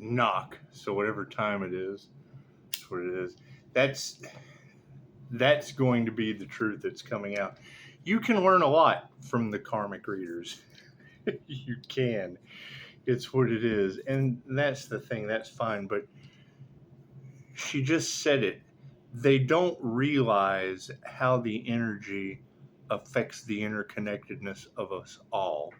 knock. So whatever time it is, that's what it is. That's going to be the truth that's coming out. You can learn a lot from the karmic readers. You can. It's what it is. And that's the thing. That's fine. But she just said it. They don't realize how the energy affects the interconnectedness of us all.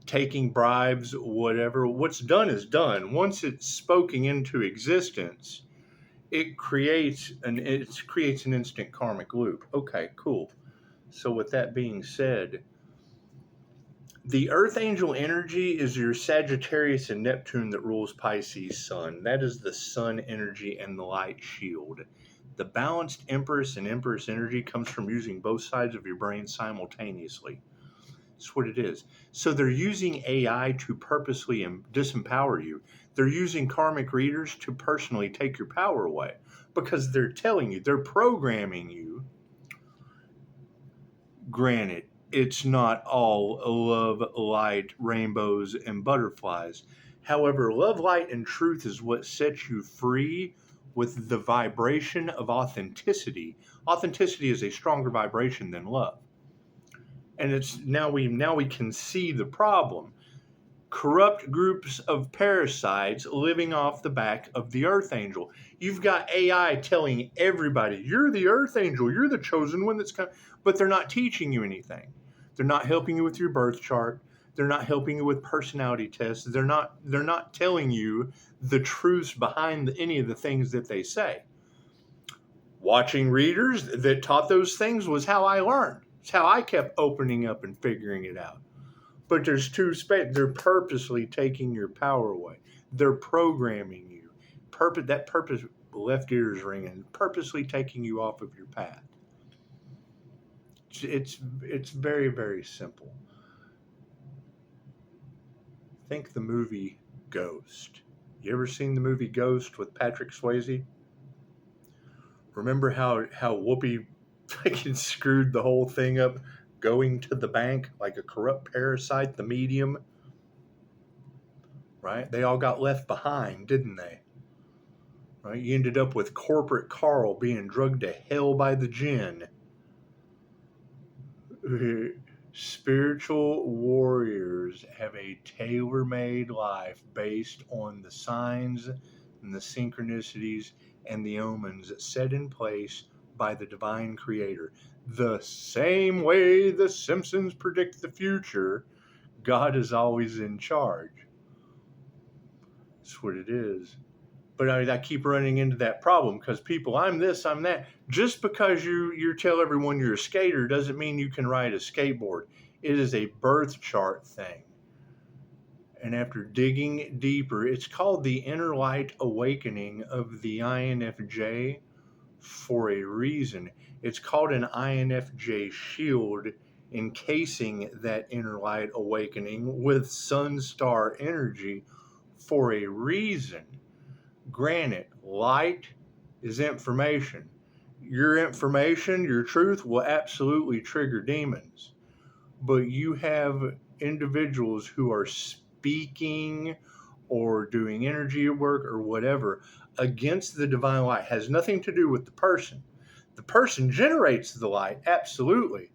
Taking bribes, whatever, what's done is done. Once it's spoken into existence, it creates an instant karmic loop. Okay, cool. So with that being said, the Earth Angel energy is your Sagittarius and Neptune that rules Pisces Sun. That is the Sun energy and the light shield. The balanced Empress and Empress energy comes from using both sides of your brain simultaneously. That's what it is. So they're using AI to purposely disempower you. They're using karmic readers to personally take your power away because they're telling you, they're programming you. Granted, it's not all love, light, rainbows, and butterflies. However, love, light, and truth is what sets you free with the vibration of authenticity. Authenticity is a stronger vibration than love. And it's now we can see the problem. Corrupt groups of parasites living off the back of the Earth Angel. You've got AI telling everybody, you're the Earth Angel, you're the chosen one that's coming, but they're not teaching you anything. They're not helping you with your birth chart. They're not helping you with personality tests. They're not telling you the truths behind any of the things that they say. Watching readers that taught those things was how I learned. It's how I kept opening up and figuring it out. But there's two spaces. They're purposely taking your power away. They're programming you. That purpose, left ears ringing, purposely taking you off of your path. It's very, very simple. Think the movie Ghost. You ever seen the movie Ghost with Patrick Swayze? Remember how Whoopi fucking screwed the whole thing up going to the bank like a corrupt parasite, the medium? Right? They all got left behind, didn't they? Right? You ended up with corporate Carl being drugged to hell by the jinn. Spiritual warriors have a tailor-made life based on the signs and the synchronicities and the omens set in place by the divine creator. The same way the Simpsons predict the future, God is always in charge. That's what it is. But I keep running into that problem because people, I'm this, I'm that. Just because you tell everyone you're a skater doesn't mean you can ride a skateboard. It is a birth chart thing. And after digging deeper, it's called the Inner Light Awakening of the INFJ for a reason. It's called an INFJ shield encasing that inner light awakening with sun star energy for a reason. Granted, light is information. Your information, your truth will absolutely trigger demons. But you have individuals who are speaking or doing energy work or whatever against the divine light. It has nothing to do with the person. The person generates the light, absolutely.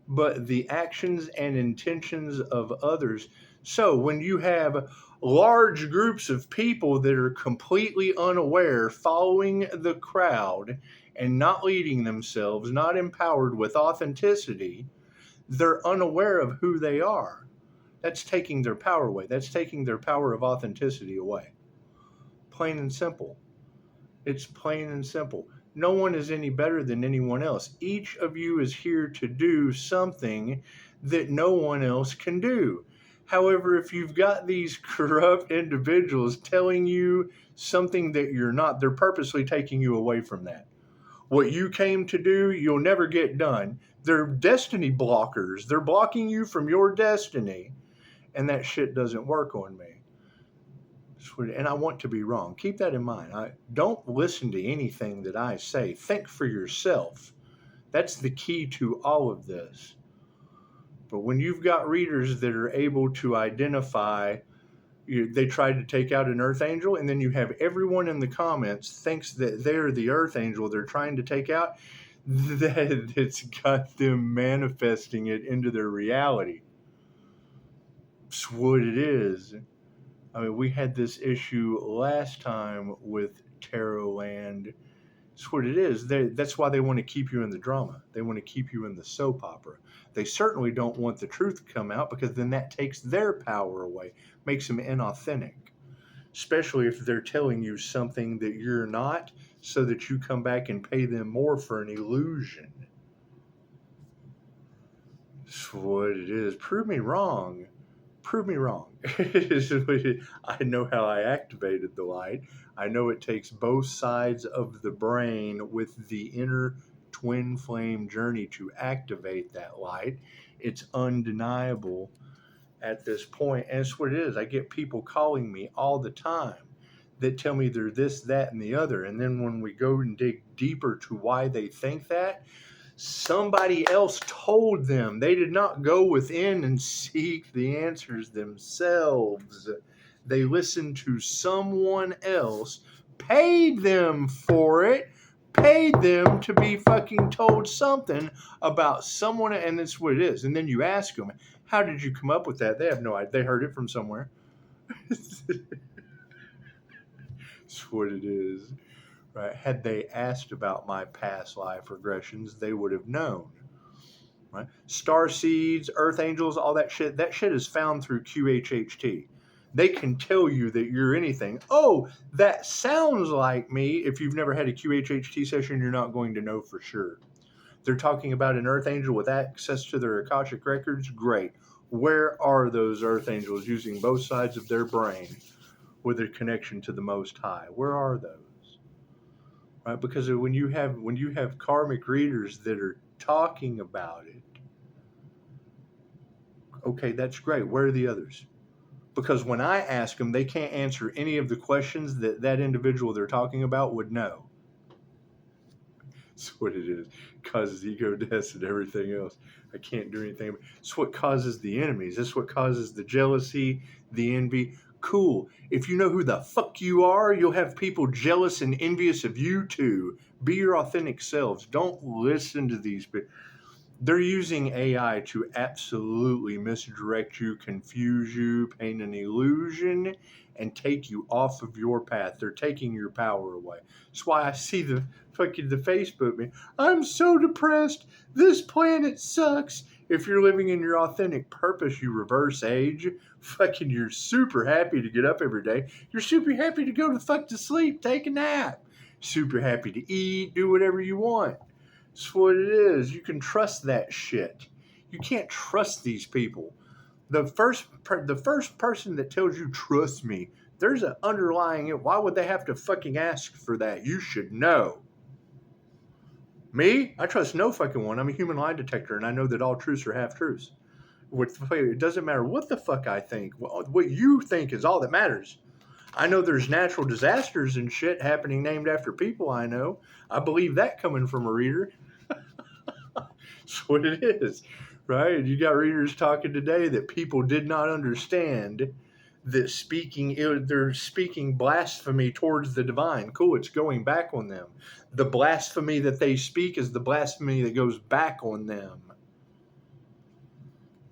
But the actions and intentions of others. So when you have large groups of people that are completely unaware, following the crowd and not leading themselves, not empowered with authenticity, they're unaware of who they are. That's taking their power away. That's taking their power of authenticity away. Plain and simple. It's plain and simple. No one is any better than anyone else. Each of you is here to do something that no one else can do. However, if you've got these corrupt individuals telling you something that you're not, they're purposely taking you away from that. What you came to do, you'll never get done. They're destiny blockers. They're blocking you from your destiny. And that shit doesn't work on me. And I want to be wrong. Keep that in mind. Don't listen to anything that I say. Think for yourself. That's the key to all of this. But when you've got readers that are able to identify They tried to take out an Earth Angel, and then you have everyone in the comments thinks that they're the Earth Angel they're trying to take out. That it's got them manifesting it into their reality. It's what it is. I mean, we had this issue last time with Tarot Land. It's what it is. That's why they want to keep you in the drama. They want to keep you in the soap opera. They certainly don't want the truth to come out, because then that takes their power away, makes them inauthentic. Especially if they're telling you something that you're not, so that you come back and pay them more for an illusion. That's what it is. Prove me wrong. Prove me wrong. I know how I activated the light. I know it takes both sides of the brain with the inner twin flame journey to activate that light. It's undeniable at this point, and it's what it is. I get people calling me all the time that tell me they're this, that, and the other, and then when we go and dig deeper to why they think that, somebody else told them. They did not go within and seek the answers themselves. They listened to someone else, paid them for it, paid them to be fucking told something about someone, and that's what it is. And then you ask them, how did you come up with that? They have no idea. They heard it from somewhere. That's what it is. Right? Had they asked about my past life regressions, they would have known. Right? Star seeds, earth angels, all that shit is found through QHHT. They can tell you that you're anything. Oh, that sounds like me. If you've never had a QHHT session, you're not going to know for sure. They're talking about an earth angel with access to their Akashic records. Great. Where are those earth angels using both sides of their brain with a connection to the Most High? Where are those? Right? Because when you have karmic readers that are talking about it, okay, that's great. Where are the others? Because when I ask them, they can't answer any of the questions that individual they're talking about would know. That's what it is. It causes ego deaths and everything else. I can't do anything. It's what causes the enemies. That's what causes the jealousy, the envy. Cool. If you know who the fuck you are, you'll have people jealous and envious of you too. Be your authentic selves. Don't listen to these people. They're using AI to absolutely misdirect you, confuse you, paint an illusion, and take you off of your path. They're taking your power away. That's why I see the Facebook me. I'm so depressed. This planet sucks. If you're living in your authentic purpose, you reverse age. Fucking, you're super happy to get up every day. You're super happy to go to sleep, take a nap. Super happy to eat, do whatever you want. That's what it is. You can trust that shit. You can't trust these people. The first person that tells you trust me, there's an underlying. Why would they have to fucking ask for that? You should know. Me? I trust no fucking one. I'm a human lie detector, and I know that all truths are half truths. It doesn't matter what the fuck I think. What you think is all that matters. I know there's natural disasters and shit happening named after people I know. I believe that coming from a reader. That's what it is, right? You got readers talking today that people did not understand, that they're speaking blasphemy towards the divine. Cool, it's going back on them. The blasphemy that they speak is the blasphemy that goes back on them.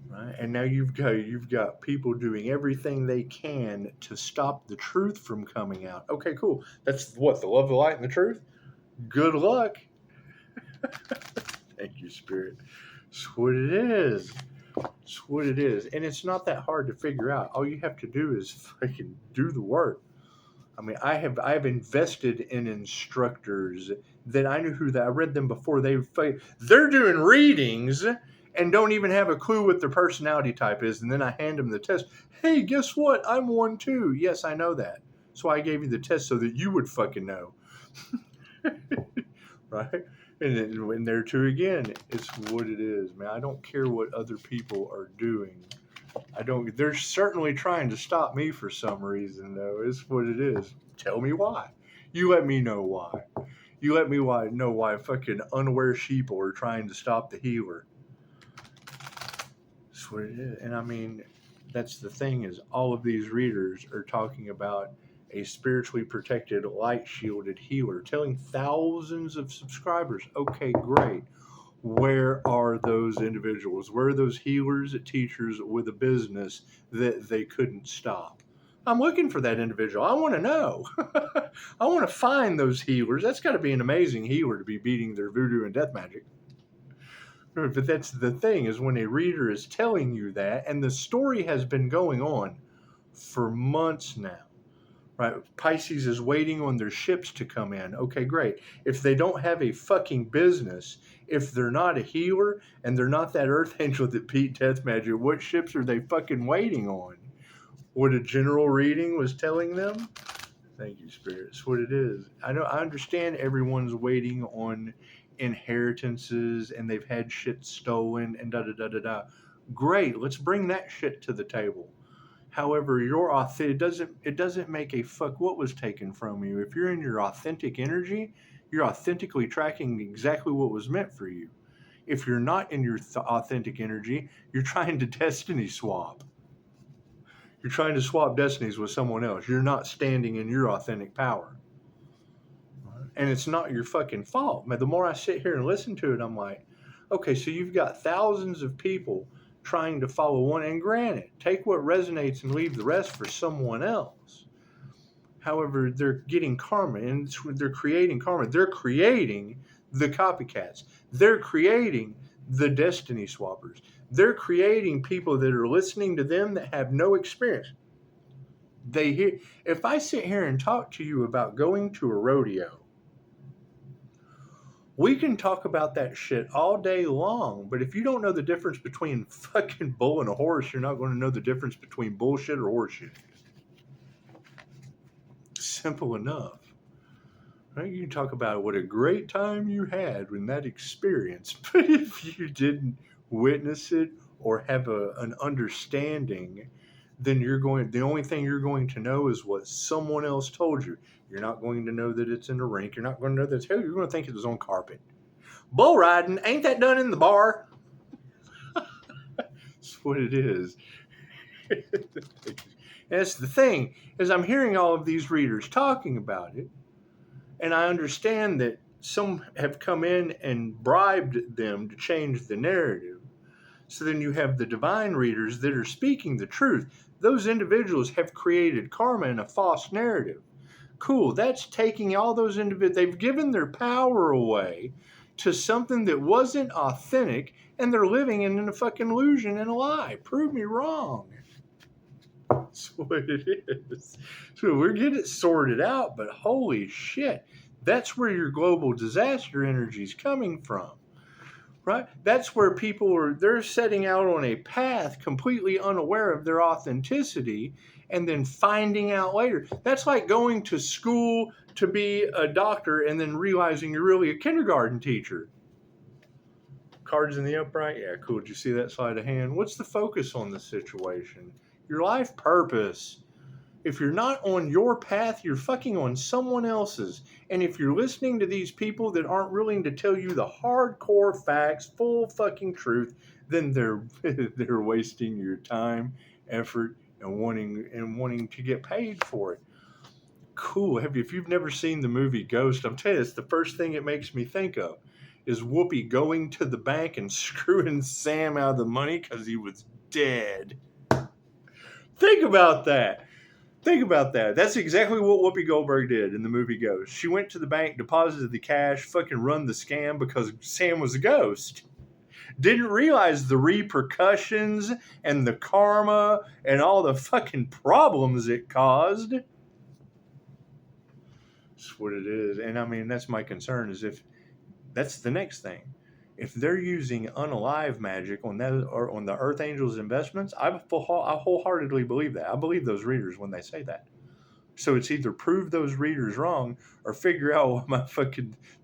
Right? And now you've got people doing everything they can to stop the truth from coming out. Okay, cool. That's what, the love, the light, and the truth? Good luck. Thank you, Spirit. It's what it is. It's what it is. And it's not that hard to figure out. All you have to do is fucking do the work. I mean, I have invested in instructors that I knew I read them before they're doing readings and don't even have a clue what their personality type is. And then I hand them the test. Hey, guess what? I'm one too. Yes, I know that. So I gave you the test so that you would fucking know. Right? And there too again, it's what it is, man. I don't care what other people are doing. They're certainly trying to stop me for some reason, though. It's what it is. Tell me why. You let me know why. You let me know why fucking unaware sheeple are trying to stop the healer. That's what it is. And I mean, That's the thing, is all of these readers are talking about a spiritually protected, light shielded healer, telling thousands of subscribers, okay, great. Where are those individuals? Where are those healers, teachers with a business that they couldn't stop? I'm looking for that individual. I want to know. I want to find those healers. That's got to be an amazing healer to be beating their voodoo and death magic. But that's the thing, is when a reader is telling you that, and the story has been going on for months now, right? Pisces is waiting on their ships to come in. Okay, great. If they don't have a fucking business, if they're not a healer and they're not that earth angel that beat death magic, what ships are they fucking waiting on? What a general reading was telling them? Thank you, Spirit. It's what it is. I understand everyone's waiting on inheritances and they've had shit stolen and da da da da da. Great, let's bring that shit to the table. However, it doesn't make a fuck what was taken from you. If you're in your authentic energy, you're authentically tracking exactly what was meant for you. If you're not in your authentic energy, you're trying to destiny swap. You're trying to swap destinies with someone else. You're not standing in your authentic power. And it's not your fucking fault. But the more I sit here and listen to it, I'm like, okay, so you've got thousands of people trying to follow one. And granted, take what resonates and leave the rest for someone else. However, they're getting karma, and they're creating karma. They're creating the copycats. They're creating the destiny swappers. They're creating people that are listening to them that have no experience. If I sit here and talk to you about going to a rodeo, we can talk about that shit all day long, but if you don't know the difference between fucking bull and a horse, you're not going to know the difference between bullshit or horseshit. Simple enough. Right? You can talk about what a great time you had in that experience, but if you didn't witness it or have an understanding, then the only thing you're going to know is what someone else told you. You're not going to know that it's in a rink. You're not going to know that you're going to think it was on carpet. Bull riding, ain't that done in the bar? That's what it is. That's the thing, is I'm hearing all of these readers talking about it, and I understand that some have come in and bribed them to change the narrative. So then you have the divine readers that are speaking the truth. Those individuals have created karma in a false narrative. Cool, that's taking all those individuals, they've given their power away to something that wasn't authentic, and they're living in a fucking illusion and a lie. Prove me wrong. That's what it is. So we're getting it sorted out, but holy shit, that's where your global disaster energy is coming from. Right? That's where they're setting out on a path completely unaware of their authenticity and then finding out later. That's like going to school to be a doctor and then realizing you're really a kindergarten teacher. Cards in the upright? Yeah, cool. Did you see that sleight of hand? What's the focus on the situation? Your life purpose. If you're not on your path, you're fucking on someone else's. And if you're listening to these people that aren't willing to tell you the hardcore facts, full fucking truth, then they're wasting your time, effort, and wanting to get paid for it. Cool. If you've never seen the movie Ghost, I'm telling you, it's the first thing it makes me think of is Whoopi going to the bank and screwing Sam out of the money because he was dead. Think about that. Think about that. That's exactly what Whoopi Goldberg did in the movie Ghost. She went to the bank, deposited the cash, fucking run the scam because Sam was a ghost. Didn't realize the repercussions and the karma and all the fucking problems it caused. That's what it is. And I mean, that's my concern, is if that's the next thing. If they're using unalive magic on that or on the Earth Angels investments, I wholeheartedly believe that. I believe those readers when they say that. So it's either prove those readers wrong or figure out why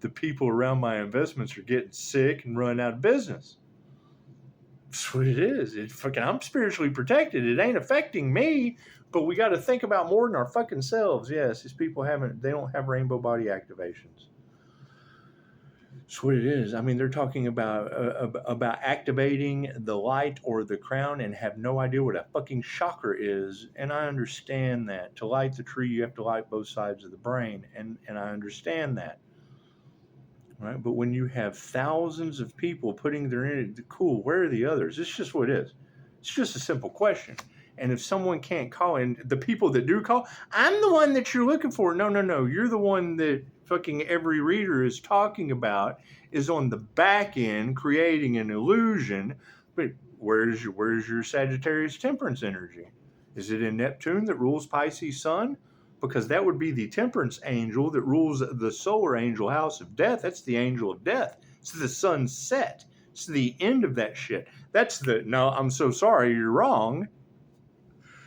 the people around my investments are getting sick and running out of business. That's what it is. I'm spiritually protected. It ain't affecting me, but we got to think about more than our fucking selves. Yes, these people they don't have rainbow body activations. That's what it is. I mean, they're talking about activating the light or the crown and have no idea what a fucking chakra is. And I understand that. To light the tree, you have to light both sides of the brain. And I understand that. Right? But when you have thousands of people putting their energy, cool, where are the others? It's just what it is. It's just a simple question. And if someone can't call in, the people that do call, I'm the one that you're looking for. No, no, no. You're the one that fucking every reader is talking about, is on the back end creating an illusion. But where's your Sagittarius temperance energy? Is it in Neptune that rules Pisces sun? Because that would be the temperance angel that rules the solar angel house of death. That's the angel of death. It's the sunset. It's the end of that shit. No, I'm so sorry, you're wrong.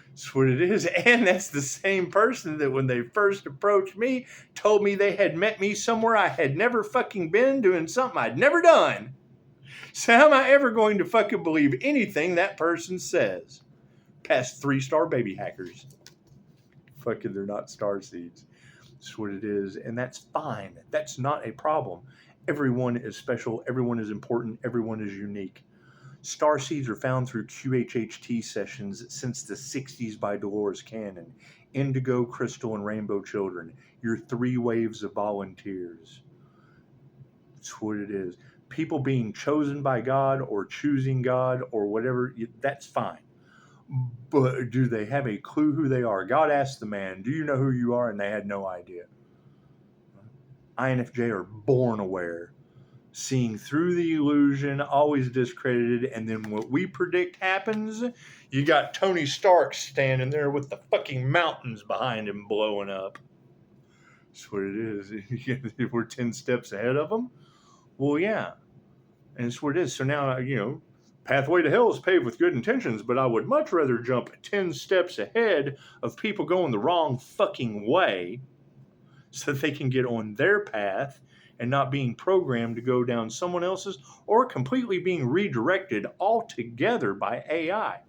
That's what it is. And that's the same person that when they first approached me told me they had met me somewhere I had never fucking been, doing something I'd never done. So how am I ever going to fucking believe anything that person says? Past 3-star baby hackers. Fucking, they're not star seeds. That's what it is. And that's fine. That's not a problem. Everyone is special. Everyone is important. Everyone is unique. Star seeds are found through QHHT sessions since the 60s by Dolores Cannon. Indigo, Crystal, and Rainbow Children. Your 3 waves of volunteers. That's what it is. People being chosen by God or choosing God or whatever, that's fine. But do they have a clue who they are? God asked the man, do you know who you are? And they had no idea. INFJ are born aware, seeing through the illusion, always discredited, and then what we predict happens, you got Tony Stark standing there with the fucking mountains behind him blowing up. That's what it is. We're 10 steps ahead of them. Well, yeah. And it's what it is. So now, pathway to hell is paved with good intentions, but I would much rather jump 10 steps ahead of people going the wrong fucking way so that they can get on their path and not being programmed to go down someone else's or completely being redirected altogether by AI.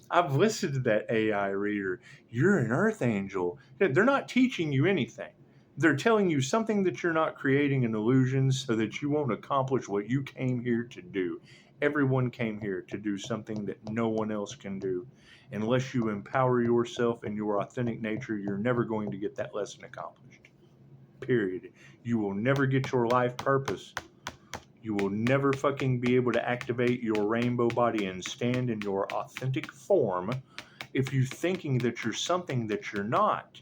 I've listened to that AI reader. You're an earth angel. They're not teaching you anything. They're telling you something that you're not creating an illusion so that you won't accomplish what you came here to do. Everyone came here to do something that no one else can do. Unless you empower yourself and your authentic nature, you're never going to get that lesson accomplished. Period. You will never get your life purpose. You will never fucking be able to activate your rainbow body and stand in your authentic form if you're thinking that you're something that you're not.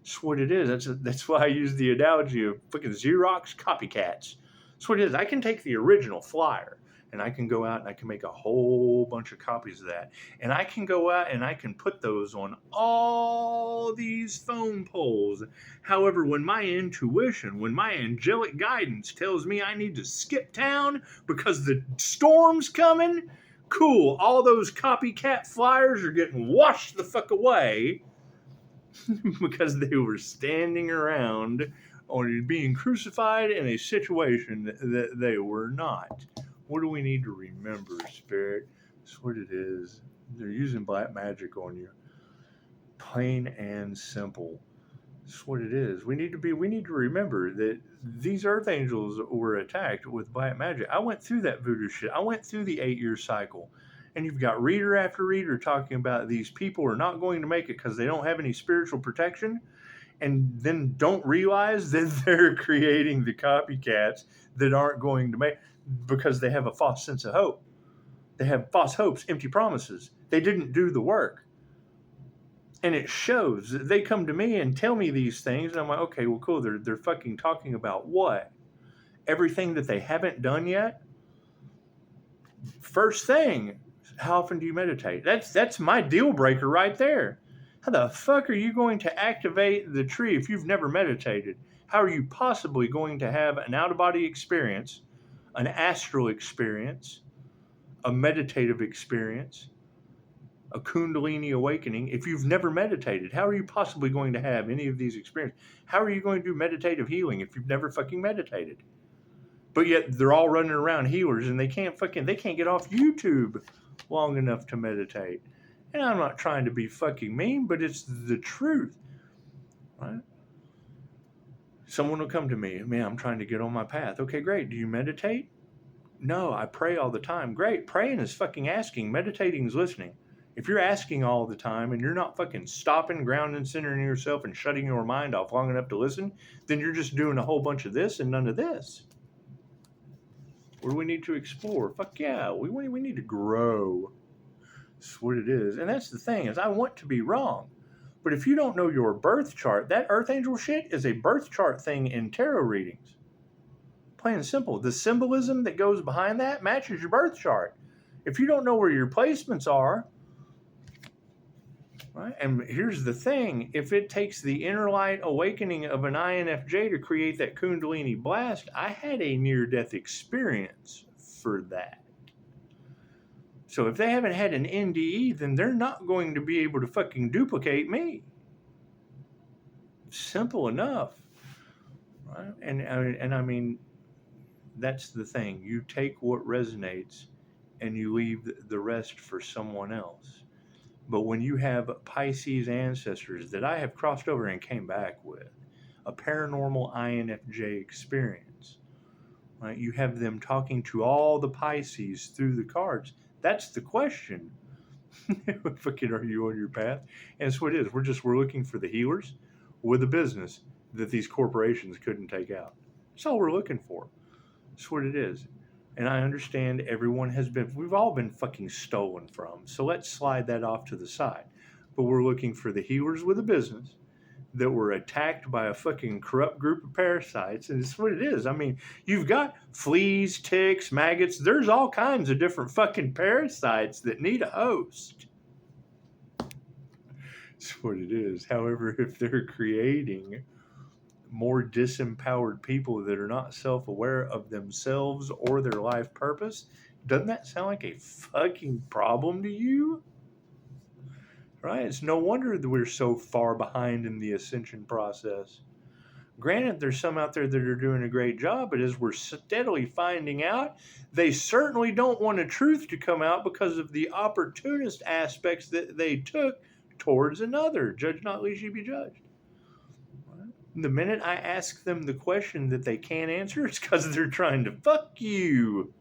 That's what it is. That's why I use the analogy of fucking Xerox copycats. That's what it is. I can take the original flyer and I can go out and I can make a whole bunch of copies of that. And I can go out and I can put those on all these phone poles. However, when my intuition, when my angelic guidance tells me I need to skip town because the storm's coming, cool, all those copycat flyers are getting washed the fuck away because they were standing around or being crucified in a situation that they were not. What do we need to remember, Spirit? That's what it is. They're using black magic on you. Plain and simple. That's what it is. We need to remember that these earth angels were attacked with black magic. I went through that voodoo shit. I went through the 8-year cycle. And you've got reader after reader talking about these people are not going to make it because they don't have any spiritual protection, and then don't realize that they're creating the copycats that aren't going to make because they have a false sense of hope. They have false hopes, empty promises. They didn't do the work. And it shows. They come to me and tell me these things, and I'm like, okay, well, cool. They're fucking talking about what? Everything that they haven't done yet? First thing, how often do you meditate? That's my deal breaker right there. How the fuck are you going to activate the tree if you've never meditated? How are you possibly going to have an out-of-body experience, an astral experience, a meditative experience, a Kundalini awakening if you've never meditated? How are you possibly going to have any of these experiences? How are you going to do meditative healing if you've never fucking meditated? But yet they're all running around healers and they can't get off YouTube long enough to meditate. And I'm not trying to be fucking mean, but it's the truth. Right? Someone will come to me, man, I'm trying to get on my path. Okay, great. Do you meditate? No, I pray all the time. Great. Praying is fucking asking. Meditating is listening. If you're asking all the time and you're not fucking stopping, grounding, centering yourself, and shutting your mind off long enough to listen, then you're just doing a whole bunch of this and none of this. What do we need to explore? Fuck yeah, we need to grow. That's what it is. And that's the thing, is I want to be wrong. But if you don't know your birth chart, that Earth Angel shit is a birth chart thing in tarot readings. Plain and simple. The symbolism that goes behind that matches your birth chart. If you don't know where your placements are, right? And here's the thing, if it takes the inner light awakening of an INFJ to create that Kundalini blast, I had a near-death experience for that. So if they haven't had an NDE, then they're not going to be able to fucking duplicate me. Simple enough. Right? And I mean, that's the thing. You take what resonates and you leave the rest for someone else. But when you have Pisces ancestors that I have crossed over and came back with, a paranormal INFJ experience, right? You have them talking to all the Pisces through the cards. That's the question. Fucking, are you on your path? And that's what it is. We're looking for the healers with a business that these corporations couldn't take out. That's all we're looking for. That's what it is. And I understand we've all been fucking stolen from. So let's slide that off to the side. But we're looking for the healers with a business that were attacked by a fucking corrupt group of parasites. And it's what it is. I mean, you've got fleas, ticks, maggots. There's all kinds of different fucking parasites that need a host. That's what it is. However, if they're creating more disempowered people that are not self-aware of themselves or their life purpose, doesn't that sound like a fucking problem to you? Right? It's no wonder that we're so far behind in the ascension process. Granted, there's some out there that are doing a great job, but as we're steadily finding out, they certainly don't want the truth to come out because of the opportunist aspects that they took towards another. Judge not, lest ye be judged. The minute I ask them the question that they can't answer, it's because they're trying to fuck you.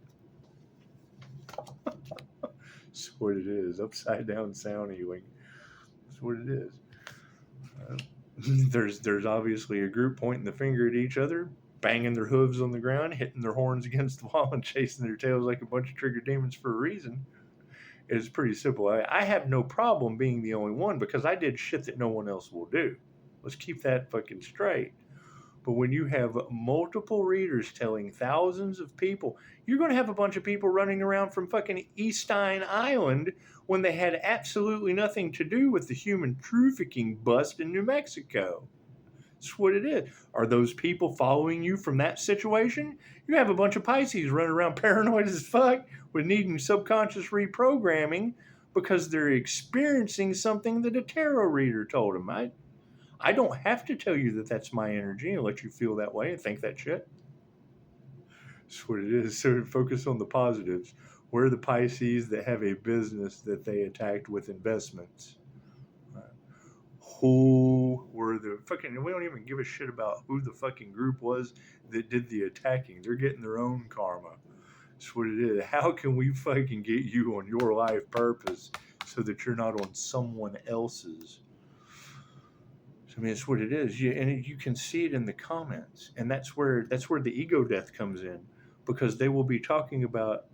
That's what it is. Upside down sound healing. That's what it is. There's obviously a group pointing the finger at each other, banging their hooves on the ground, hitting their horns against the wall, and chasing their tails like a bunch of trigger demons for a reason. It's pretty simple. I have no problem being the only one because I did shit that no one else will do. Let's keep that fucking straight. But when you have multiple readers telling thousands of people, you're going to have a bunch of people running around from fucking Eastine Island when they had absolutely nothing to do with the human trafficking bust in New Mexico. That's what it is. Are those people following you from that situation? You have a bunch of Pisces running around paranoid as fuck with needing subconscious reprogramming because they're experiencing something that a tarot reader told them. I don't have to tell you that that's my energy and let you feel that way and think that shit. That's what it is. So focus on the positives. We're the Pisces that have a business that they attacked with investments. Who were the fucking... We don't even give a shit about who the fucking group was that did the attacking. They're getting their own karma. That's what it is. How can we fucking get you on your life purpose so that you're not on someone else's? I mean, it's what it is. And you can see it in the comments. And that's where the ego death comes in. Because they will be talking about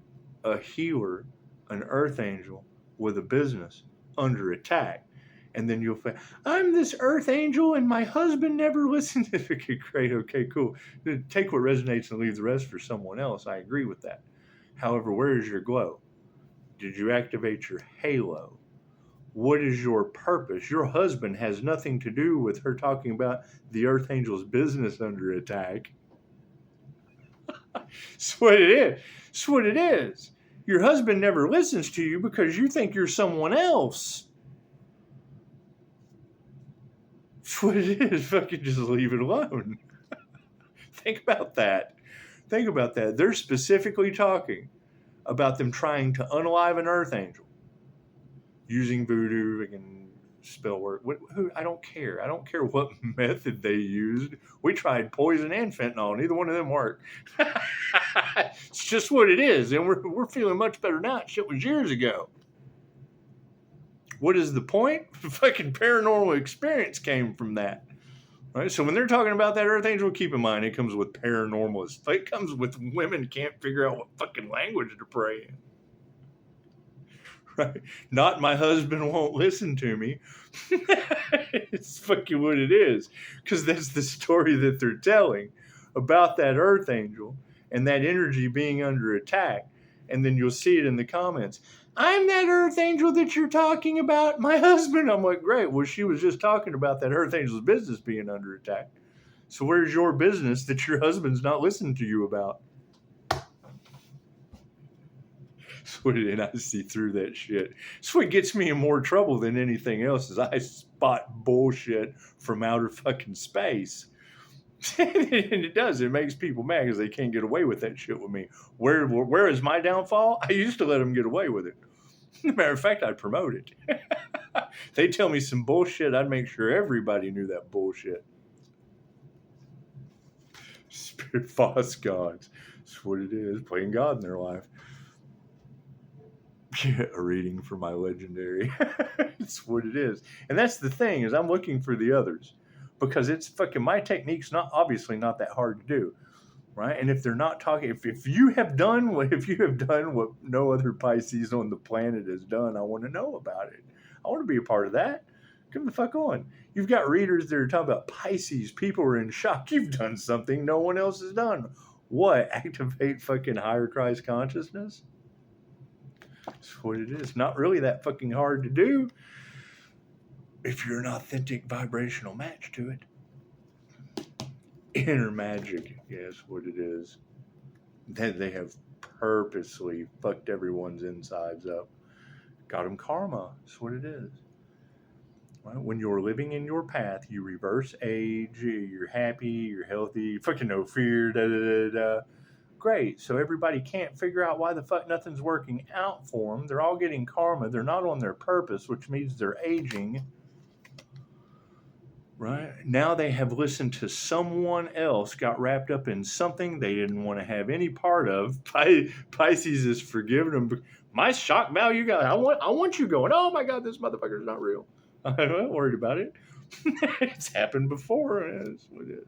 a healer, an earth angel, with a business under attack. And then you'll say, I'm this earth angel and my husband never listened to it. Great, okay, cool. Take what resonates and leave the rest for someone else. I agree with that. However, where is your glow? Did you activate your halo? What is your purpose? Your husband has nothing to do with her talking about the earth angel's business under attack. That's what it is. That's what it is. Your husband never listens to you because you think you're someone else. That's what it is. Fucking just leave it alone. Think about that. Think about that. They're specifically talking about them trying to unalive an earth angel using voodoo and spell work. I don't care. I don't care what method they used. We tried poison and fentanyl. Neither one of them worked. It's just what it is. And we're feeling much better now. Shit was years ago. What is the point? Fucking paranormal experience came from that. Right? So when they're talking about that Earth Angel, keep in mind it comes with paranormal. It comes with women can't figure out what fucking language to pray in. Right? Not my husband won't listen to me. It's fucking what it is. Because that's the story that they're telling about that Earth Angel and that energy being under attack. And then you'll see it in the comments. I'm that Earth Angel that you're talking about. My husband. I'm like, great. Well, she was just talking about that Earth Angel's business being under attack. So where's your business that your husband's not listening to you about? And I see through that shit. It's what gets me in more trouble than anything else is I spot bullshit from outer fucking space. And it does. It makes people mad because they can't get away with that shit with me. Where is my downfall? I used to let them get away with it. As a matter of fact, I'd promote it. They tell me some bullshit. I'd make sure everybody knew that bullshit. Spirit false gods. That's what it is. Playing God in their life. A reading for my legendary. It's what it is. And that's the thing is I'm looking for the others. Because it's fucking my technique's obviously not that hard to do, right? And if they're not talking, if you have done what no other Pisces on the planet has done, I want to know about it. I want to be a part of that. Come the fuck on. You've got readers that are talking about Pisces. People are in shock. You've done something no one else has done. What? Activate fucking higher Christ consciousness? That's what it is. Not really that fucking hard to do. If you're an authentic vibrational match to it. Inner magic, yes, what it is. They have purposely fucked everyone's insides up. Got them karma, that's what it is. Right? When you're living in your path, you reverse age, you're happy, you're healthy, fucking no fear, Great, so everybody can't figure out why the fuck nothing's working out for them. They're all getting karma. They're not on their purpose, which means they're aging. Right? Now they have listened to someone else, got wrapped up in something they didn't want to have any part of. Pisces is forgiving them. My shock value guy, I want you going, oh my God, this motherfucker's not real. I'm not worried about it. It's happened before. That's what it is.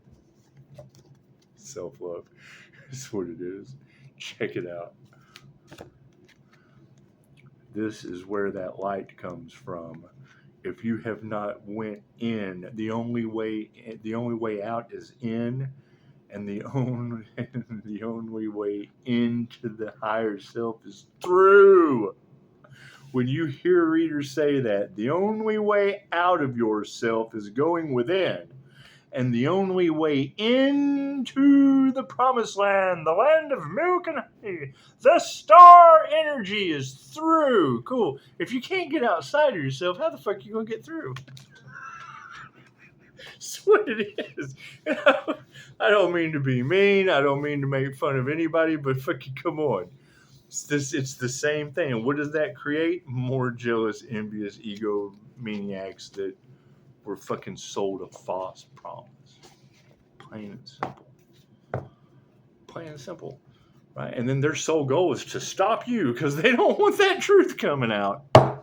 Self-love. That's what it is. Check it out. This is where that light comes from. If you have not went in, the only way out is in, and the only way into the higher self is through. When you hear readers say that, the only way out of yourself is going within, and the only way into the promised land, the land of milk and honey, the star energy is through. Cool. If you can't get outside of yourself, how the fuck are you going to get through? That's what it is. I don't mean to be mean. I don't mean to make fun of anybody, but fucking come on. It's the same thing. And what does that create? More jealous, envious, egomaniacs that were fucking sold a false promise. Plain and simple. Plain and simple. Right? And then their sole goal is to stop you because they don't want that truth coming out. That's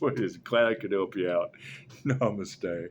what it is. Glad I could help you out. Namaste.